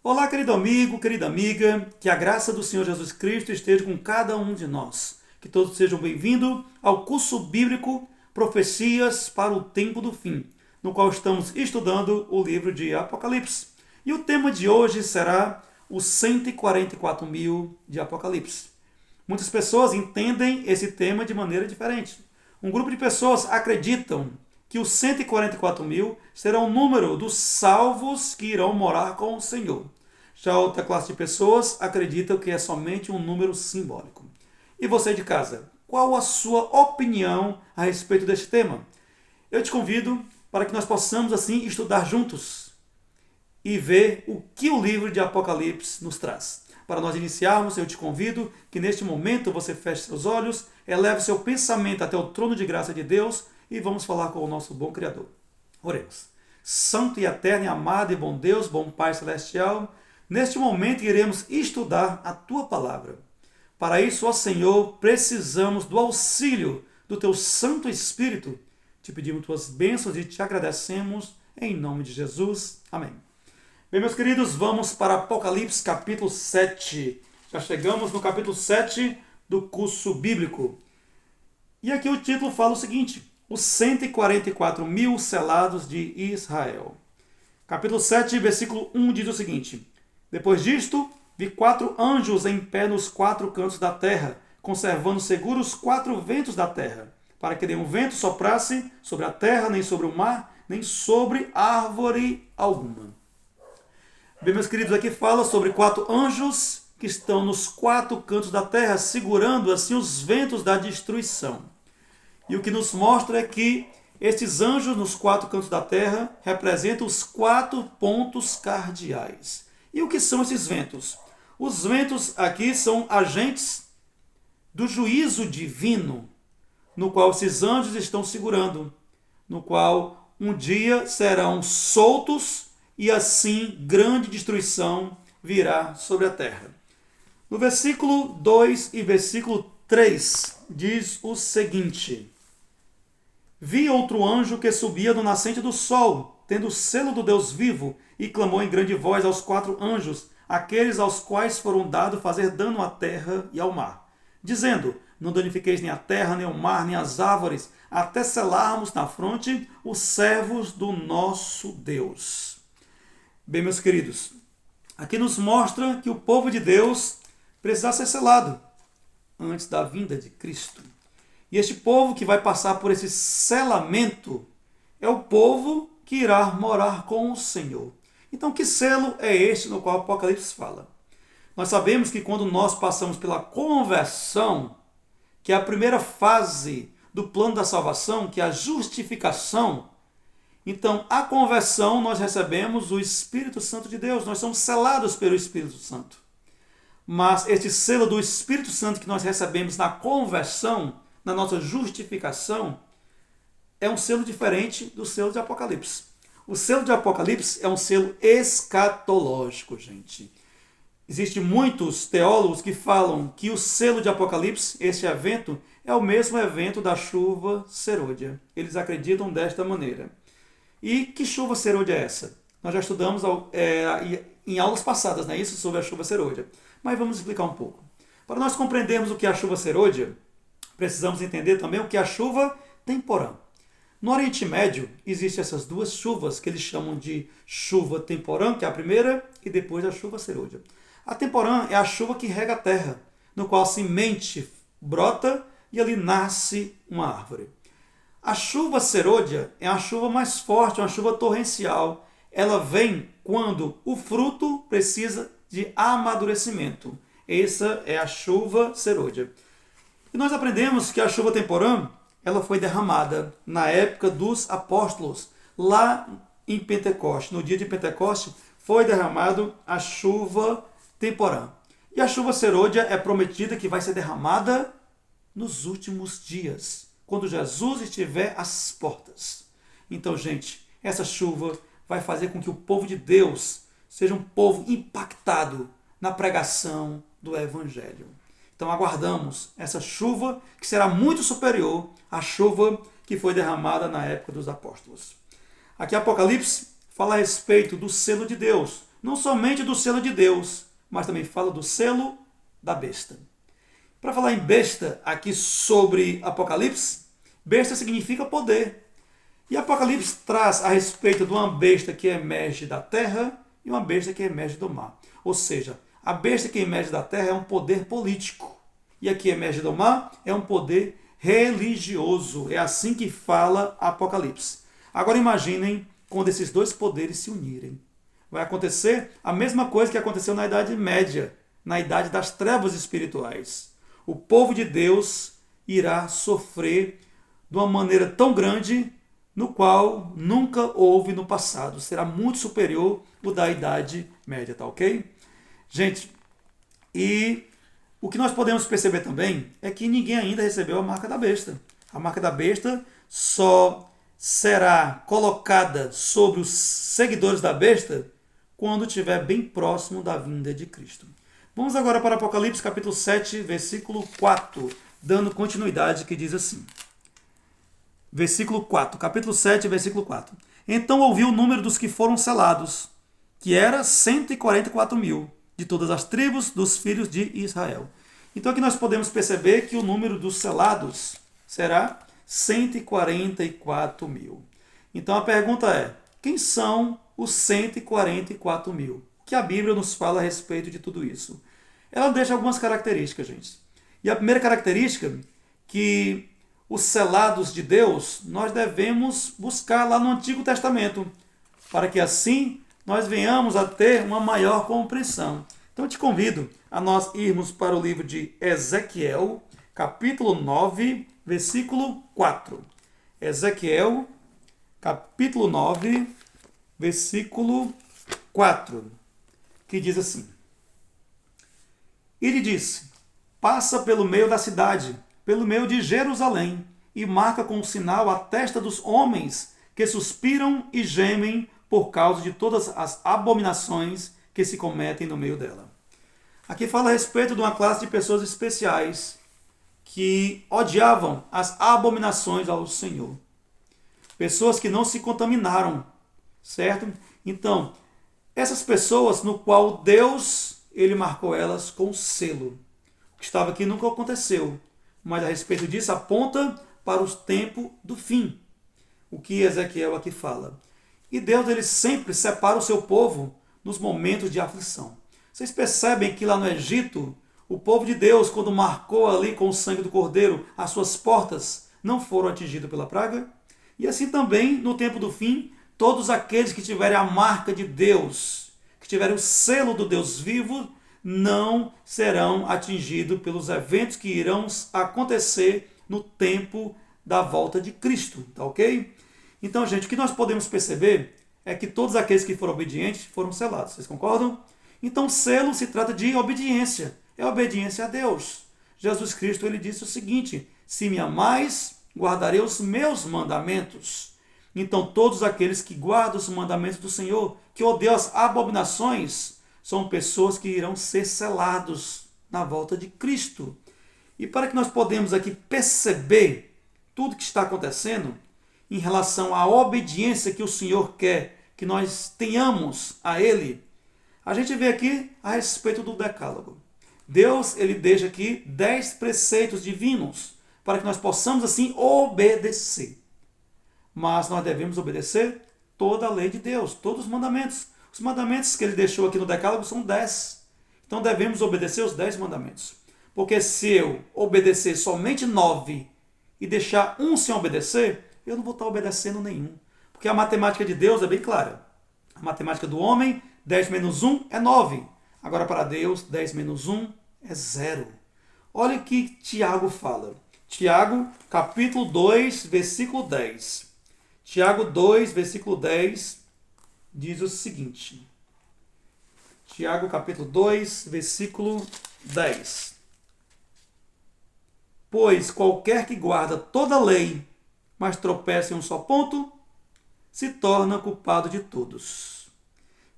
Olá, querido amigo, querida amiga, que a graça do Senhor Jesus Cristo esteja com cada um de nós. Que todos sejam bem-vindos ao curso bíblico Profecias para o Tempo do Fim, no qual estamos estudando o livro de Apocalipse. E o tema de hoje será os 144.000 de Apocalipse. Muitas pessoas entendem esse tema de maneira diferente. Um grupo de pessoas acreditam que os 144.000 serão o número dos salvos que irão morar com o Senhor. Já outra classe de pessoas acreditam que é somente um número simbólico. E você de casa, qual a sua opinião a respeito deste tema? Eu te convido para que nós possamos assim estudar juntos e ver o que o livro de Apocalipse nos traz. Para nós iniciarmos, eu te convido que neste momento você feche seus olhos, eleve seu pensamento até o trono de graça de Deus e vamos falar com o nosso bom Criador. Oremos. Santo e eterno e amado e bom Deus, bom Pai Celestial, neste momento iremos estudar a Tua Palavra. Para isso, ó Senhor, precisamos do auxílio do Teu Santo Espírito. Te pedimos Tuas bênçãos e te agradecemos em nome de Jesus. Amém. Bem, meus queridos, vamos para Apocalipse capítulo 7. Já chegamos no capítulo 7 do curso bíblico. E aqui o título fala o seguinte: os 144.000 selados de Israel. Capítulo 7, versículo 1 diz o seguinte: depois disto, vi 4 anjos em pé nos 4 cantos da terra, conservando seguros os 4 ventos da terra, para que nenhum vento soprasse sobre a terra, nem sobre o mar, nem sobre árvore alguma. Bem, meus queridos, aqui fala sobre 4 anjos que estão nos 4 cantos da terra, segurando assim os ventos da destruição. E o que nos mostra é que estes anjos nos 4 cantos da terra representam os 4 pontos cardeais. E o que são esses ventos? Os ventos aqui são agentes do juízo divino, no qual esses anjos estão segurando, no qual um dia serão soltos e assim grande destruição virá sobre a terra. No versículo 2 e versículo 3 diz o seguinte: vi outro anjo que subia do nascente do sol, tendo o selo do Deus vivo, e clamou em grande voz aos 4 anjos, aqueles aos quais foram dado fazer dano à terra e ao mar, dizendo: não danifiqueis nem a terra, nem o mar, nem as árvores, até selarmos na fronte os servos do nosso Deus. Bem, meus queridos, aqui nos mostra que o povo de Deus precisa ser selado antes da vinda de Cristo. E este povo que vai passar por esse selamento é o povo que irá morar com o Senhor. Então, que selo é este no qual o Apocalipse fala? Nós sabemos que quando nós passamos pela conversão, que é a primeira fase do plano da salvação, que é a justificação, então, a conversão, nós recebemos o Espírito Santo de Deus, nós somos selados pelo Espírito Santo. Mas este selo do Espírito Santo que nós recebemos na conversão, na nossa justificação, é um selo diferente do selo de Apocalipse. O selo de Apocalipse é um selo escatológico, gente. Existem muitos teólogos que falam que o selo de Apocalipse, este evento, é o mesmo evento da chuva serôdia. Eles acreditam desta maneira. E que chuva serôdia é essa? Nós já estudamos em aulas passadas, né, isso sobre a chuva serôdia. Mas vamos explicar um pouco. Para nós compreendermos o que é a chuva serôdia, precisamos entender também o que é a chuva temporã. No Oriente Médio, existem essas duas chuvas que eles chamam de chuva temporã, que é a primeira, e depois a chuva serôdia. A temporã é a chuva que rega a terra, no qual a semente brota e ali nasce uma árvore. A chuva serôdia é a chuva mais forte, uma chuva torrencial. Ela vem quando o fruto precisa de amadurecimento. Essa é a chuva serôdia. E nós aprendemos que a chuva temporã ela foi derramada na época dos apóstolos, lá em Pentecoste. No dia de Pentecoste foi derramado a chuva temporã. E a chuva serôdia é prometida que vai ser derramada nos últimos dias, quando Jesus estiver às portas. Então, gente, essa chuva vai fazer com que o povo de Deus seja um povo impactado na pregação do Evangelho. Então aguardamos essa chuva que será muito superior à chuva que foi derramada na época dos apóstolos. Aqui Apocalipse fala a respeito do selo de Deus, não somente do selo de Deus, mas também fala do selo da besta. Para falar em besta aqui sobre Apocalipse, besta significa poder. E Apocalipse traz a respeito de uma besta que emerge da terra e uma besta que emerge do mar. Ou seja, a besta que emerge da terra é um poder político. E a que emerge do mar é um poder religioso. É assim que fala Apocalipse. Agora imaginem quando esses dois poderes se unirem. Vai acontecer a mesma coisa que aconteceu na Idade Média, na Idade das Trevas Espirituais. O povo de Deus irá sofrer de uma maneira tão grande no qual nunca houve no passado. Será muito superior ao da Idade Média, tá ok? Gente, e o que nós podemos perceber também é que ninguém ainda recebeu a marca da besta. A marca da besta só será colocada sobre os seguidores da besta quando estiver bem próximo da vinda de Cristo. Vamos agora para Apocalipse capítulo 7, versículo 4, dando continuidade, que diz assim. Versículo 4, capítulo 7, versículo 4. Então ouvi o número dos que foram selados, que era 144 mil, de todas as tribos dos filhos de Israel. Então aqui nós podemos perceber que o número dos selados será 144 mil. Então a pergunta é, quem são os 144 mil? O que a Bíblia nos fala a respeito de tudo isso? Ela deixa algumas características, gente. E a primeira característica, que os selados de Deus, nós devemos buscar lá no Antigo Testamento, para que assim nós venhamos a ter uma maior compreensão. Então eu te convido a nós irmos para o livro de Ezequiel, capítulo 9, versículo 4. Ezequiel, capítulo 9, versículo 4, que diz assim. E lhe disse, passa pelo meio da cidade, pelo meio de Jerusalém, e marca com um sinal a testa dos homens que suspiram e gemem por causa de todas as abominações que se cometem no meio dela. Aqui fala a respeito de uma classe de pessoas especiais que odiavam as abominações ao Senhor. Pessoas que não se contaminaram, certo? Então, essas pessoas no qual Deus, ele marcou elas com selo. O que estava aqui nunca aconteceu, mas a respeito disso aponta para o tempo do fim. O que Ezequiel aqui fala. E Deus, ele sempre separa o seu povo nos momentos de aflição. Vocês percebem que lá no Egito, o povo de Deus, quando marcou ali com o sangue do cordeiro as suas portas, não foram atingidos pela praga? E assim também, no tempo do fim, todos aqueles que tiverem a marca de Deus, que tiverem o selo do Deus vivo, não serão atingidos pelos eventos que irão acontecer no tempo da volta de Cristo, tá ok? Então, gente, o que nós podemos perceber é que todos aqueles que foram obedientes foram selados, vocês concordam? Então, selo se trata de obediência, é obediência a Deus. Jesus Cristo, ele disse o seguinte, se me amais, guardarei os meus mandamentos. Então, todos aqueles que guardam os mandamentos do Senhor, que odeiam as abominações, são pessoas que irão ser selados na volta de Cristo. E para que nós podemos aqui perceber tudo que está acontecendo em relação à obediência que o Senhor quer que nós tenhamos a Ele, a gente vê aqui a respeito do decálogo. Deus, ele deixa aqui 10 preceitos divinos para que nós possamos assim obedecer. Mas nós devemos obedecer toda a lei de Deus, todos os mandamentos. Os mandamentos que ele deixou aqui no decálogo são 10. Então devemos obedecer os 10 mandamentos. Porque se eu obedecer somente 9 e deixar um sem obedecer, eu não vou estar obedecendo nenhum. Porque a matemática de Deus é bem clara. A matemática do homem, 10 menos 1 é 9. Agora para Deus, 10 menos 1 é 0. Olha o que Tiago fala. Tiago, capítulo 2, versículo 10. Tiago 2, versículo 10, diz o seguinte. Tiago, capítulo 2, versículo 10. Pois qualquer que guarda toda a lei, mas tropeça em um só ponto, se torna culpado de todos.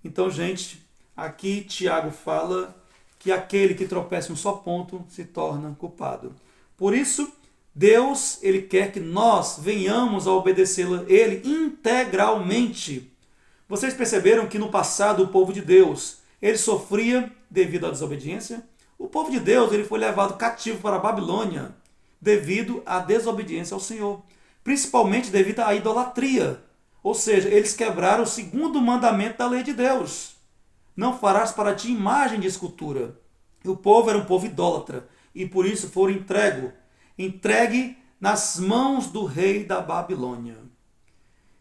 Então, gente, aqui Tiago fala que aquele que tropeça em um só ponto se torna culpado. Por isso, Deus, ele quer que nós venhamos a obedecê-lo ele integralmente. Vocês perceberam que no passado o povo de Deus, ele sofria devido à desobediência? O povo de Deus, ele foi levado cativo para a Babilônia devido à desobediência ao Senhor, principalmente devido à idolatria. Ou seja, eles quebraram o segundo mandamento da lei de Deus. Não farás para ti imagem de escultura. E o povo era um povo idólatra e por isso foram entregue nas mãos do rei da Babilônia.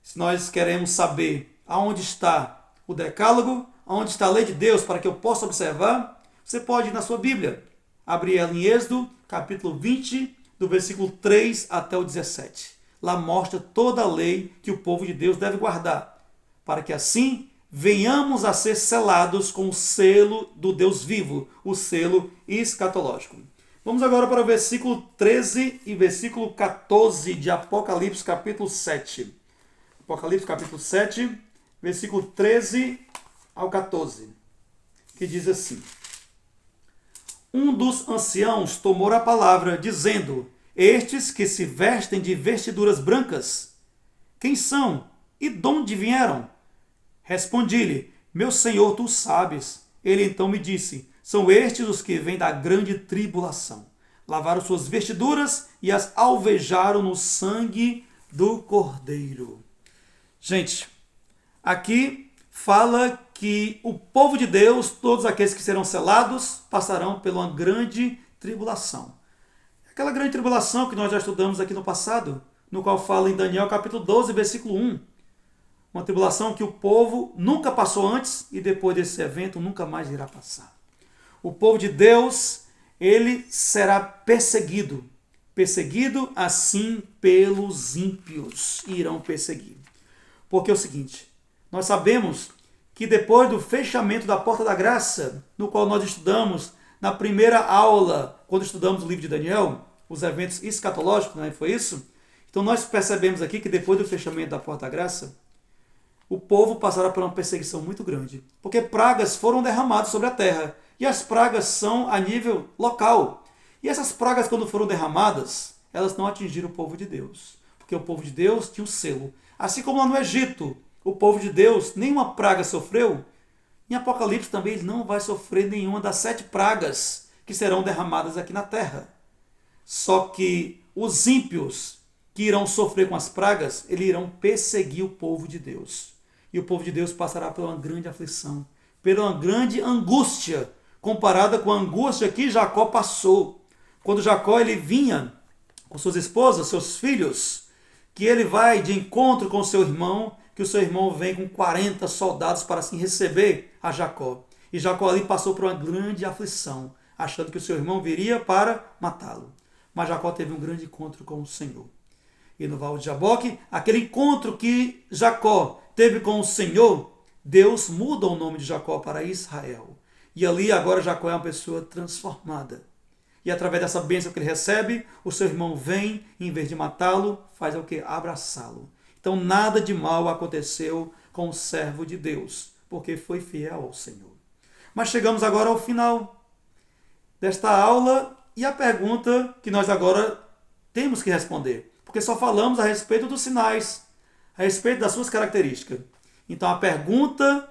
Se nós queremos saber aonde está o decálogo, aonde está a lei de Deus para que eu possa observar, você pode ir na sua Bíblia, abrir ela em Êxodo, capítulo 20, do versículo 3 até o 17. Lá mostra toda a lei que o povo de Deus deve guardar, para que assim venhamos a ser selados com o selo do Deus vivo, o selo escatológico. Vamos agora para o versículo 13 e versículo 14 de Apocalipse, capítulo 7. Apocalipse, capítulo 7, versículo 13 ao 14, que diz assim: Um dos anciãos tomou a palavra, dizendo: Estes que se vestem de vestiduras brancas, quem são e de onde vieram? Respondi-lhe: Meu senhor, tu sabes. Ele então me disse: São estes os que vêm da grande tribulação. Lavaram suas vestiduras e as alvejaram no sangue do Cordeiro. Gente, aqui fala que o povo de Deus, todos aqueles que serão selados, passarão por uma grande tribulação. Aquela grande tribulação que nós já estudamos aqui no passado, no qual fala em Daniel capítulo 12, versículo 1. Uma tribulação que o povo nunca passou antes e depois desse evento nunca mais irá passar. O povo de Deus, ele será perseguido. Perseguido assim pelos ímpios irão perseguir. Porque é o seguinte, nós sabemos que depois do fechamento da porta da graça, no qual nós estudamos na primeira aula, quando estudamos o livro de Daniel, os eventos escatológicos, não foi isso? Então nós percebemos aqui que depois do fechamento da porta da graça, o povo passará por uma perseguição muito grande, porque pragas foram derramadas sobre a terra, e as pragas são a nível local. E essas pragas, quando foram derramadas, elas não atingiram o povo de Deus, porque o povo de Deus tinha um selo. Assim como lá no Egito, o povo de Deus nenhuma praga sofreu, em Apocalipse também ele não vai sofrer nenhuma das 7 pragas que serão derramadas aqui na terra. Só que os ímpios que irão sofrer com as pragas, eles irão perseguir o povo de Deus. E o povo de Deus passará por uma grande aflição, por uma grande angústia, comparada com a angústia que Jacó passou. Quando Jacó ele vinha com suas esposas, seus filhos, que ele vai de encontro com seu irmão, que o seu irmão vem com 40 soldados para assim receber a Jacó. E Jacó ali passou por uma grande aflição, achando que o seu irmão viria para matá-lo. Mas Jacó teve um grande encontro com o Senhor. E no Val de Jaboque, aquele encontro que Jacó teve com o Senhor, Deus muda o nome de Jacó para Israel. E ali agora Jacó é uma pessoa transformada. E através dessa bênção que ele recebe, o seu irmão vem, em vez de matá-lo, faz o quê? Abraçá-lo. Então nada de mal aconteceu com o servo de Deus, porque foi fiel ao Senhor. Mas chegamos agora ao final desta aula e a pergunta que nós agora temos que responder. Porque só falamos a respeito dos sinais, a respeito das suas características. Então a pergunta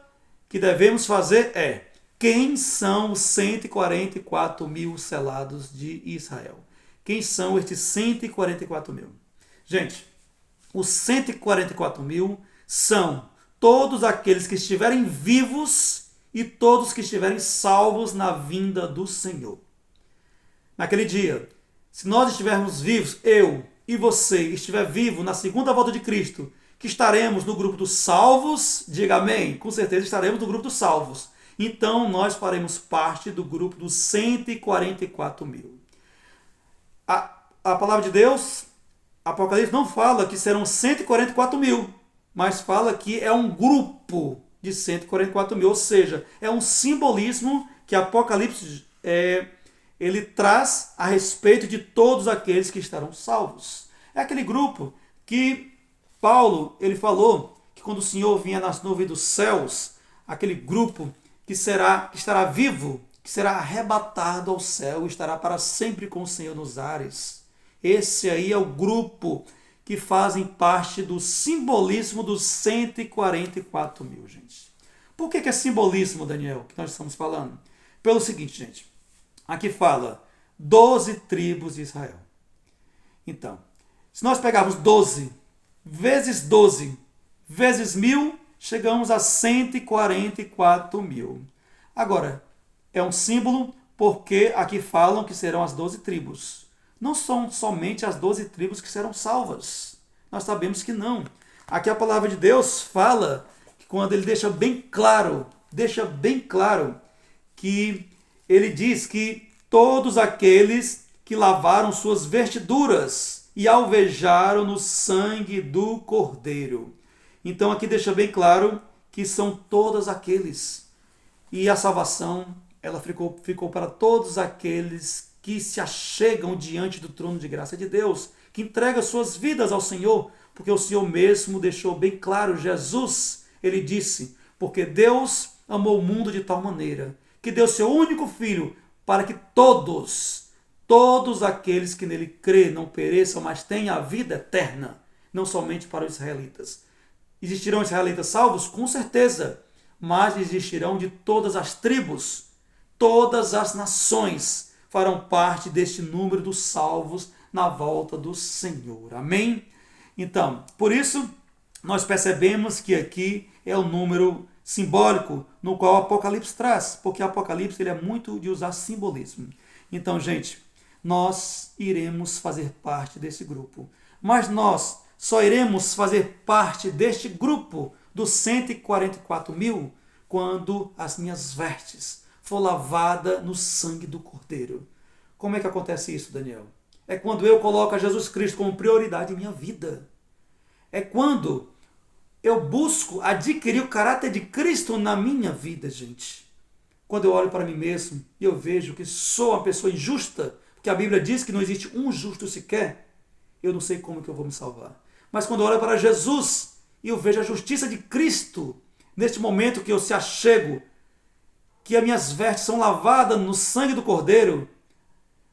que devemos fazer é: quem são os 144 mil selados de Israel? Quem são estes 144 mil? Gente, os 144 mil são todos aqueles que estiverem vivos e todos que estiverem salvos na vinda do Senhor. Naquele dia, se nós estivermos vivos, eu e você estiver vivo na segunda volta de Cristo, que estaremos no grupo dos salvos, diga amém, com certeza estaremos no grupo dos salvos. Então nós faremos parte do grupo dos 144 mil. A palavra de Deus, Apocalipse não fala que serão 144 mil, mas fala que é um grupo de 144 mil, ou seja, é um simbolismo que Apocalipse ele traz a respeito de todos aqueles que estarão salvos. É aquele grupo que Paulo ele falou que quando o Senhor vinha nas nuvens dos céus, aquele grupo que estará vivo, que será arrebatado ao céu e estará para sempre com o Senhor nos ares. Esse aí é o grupo que fazem parte do simbolismo dos 144 mil, gente. Por que é simbolismo, Daniel, que nós estamos falando? Pelo seguinte, gente. Aqui fala 12 tribos de Israel. Então, se nós pegarmos 12 vezes 12 vezes 1000, chegamos a 144 mil. Agora, é um símbolo porque aqui falam que serão as 12 tribos. Não são somente as 12 tribos que serão salvas. Nós sabemos que não. Aqui a palavra de Deus fala que quando ele deixa bem claro que ele diz que todos aqueles que lavaram suas vestiduras e alvejaram no sangue do Cordeiro. Então aqui deixa bem claro que são todos aqueles. E a salvação, ela ficou para todos aqueles que se achegam diante do trono de graça de Deus, que entregam suas vidas ao Senhor, porque o Senhor mesmo deixou bem claro, Jesus, ele disse, porque Deus amou o mundo de tal maneira, que deu seu único Filho, para que todos aqueles que nele crê não pereçam, mas tenham a vida eterna, não somente para os israelitas. Existirão israelitas salvos? Com certeza, mas existirão de todas as tribos, todas as nações farão parte deste número dos salvos na volta do Senhor. Amém? Então, por isso, nós percebemos que aqui é um número simbólico no qual o Apocalipse traz, porque o Apocalipse ele é muito de usar simbolismo. Então, gente, nós iremos fazer parte desse grupo, mas nós só iremos fazer parte deste grupo dos 144 mil quando as minhas vestes for lavada no sangue do Cordeiro. Como é que acontece isso, Daniel? É quando eu coloco a Jesus Cristo como prioridade em minha vida. É quando eu busco adquirir o caráter de Cristo na minha vida, gente. Quando eu olho para mim mesmo e eu vejo que sou uma pessoa injusta, porque a Bíblia diz que não existe um justo sequer, eu não sei como que eu vou me salvar. Mas quando eu olho para Jesus e eu vejo a justiça de Cristo, neste momento que eu se achego, que as minhas vestes são lavadas no sangue do Cordeiro,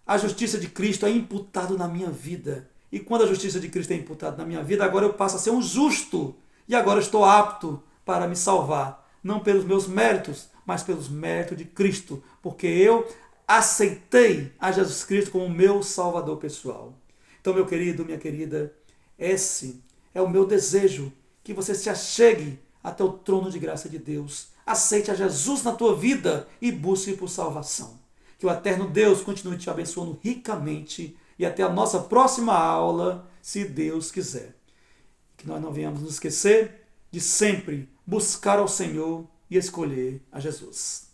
a justiça de Cristo é imputada na minha vida. E quando a justiça de Cristo é imputada na minha vida, agora eu passo a ser um justo. E agora eu estou apto para me salvar. Não pelos meus méritos, mas pelos méritos de Cristo. Porque eu aceitei a Jesus Cristo como meu Salvador pessoal. Então, meu querido, minha querida, esse é o meu desejo, que você se achegue até o trono de graça de Deus. Aceite a Jesus na tua vida e busque por salvação. Que o eterno Deus continue te abençoando ricamente e até a nossa próxima aula, se Deus quiser. Que nós não venhamos nos esquecer de sempre buscar ao Senhor e escolher a Jesus.